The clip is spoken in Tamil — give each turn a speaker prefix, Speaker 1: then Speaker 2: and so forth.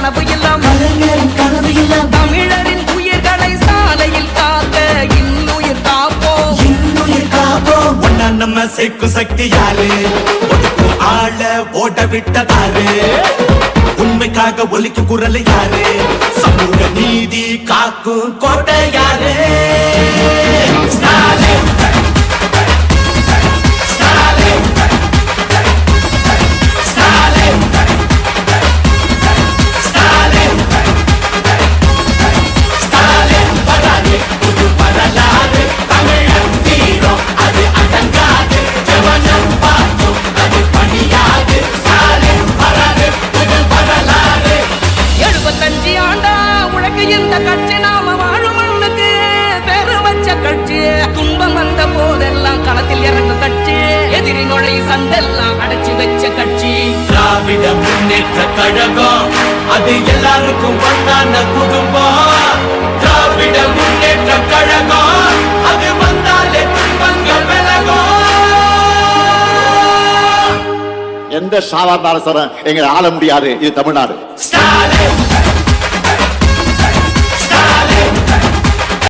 Speaker 1: கனவு எல்லாம் கனவு எல்லாம் தமிழரின் உயிர்களை சாலையில் காக்க இன்னுயிர் காப்போம்
Speaker 2: ஒன்னா நம்ம சேர்க்கும் சக்தி யாரு ஒதுக்கும் ஆள ஓட விட்டதாரு உண்மைக்காக ஒலிக்கும் குரல் யாரு சமூக நீதி காக்கும் கோட்டை யாரு
Speaker 1: துன்பம் வந்த போதெல்லாம் களத்தில் இறங்க கட்சி எதிரி நுழை சண்டெல்லாம் அடைச்சு வச்ச கட்சி
Speaker 2: திராவிட முன்னேற்ற கழகம் அது எல்லாருக்கும் ஒன்னான குடும்பம் திராவிட முன்னேற்ற கழகம் அது வந்தாலே துன்பங்கள் விலகும்
Speaker 3: எந்த சாதாரண அரசரும் எங்களை ஆள முடியாது இது தமிழ்நாடு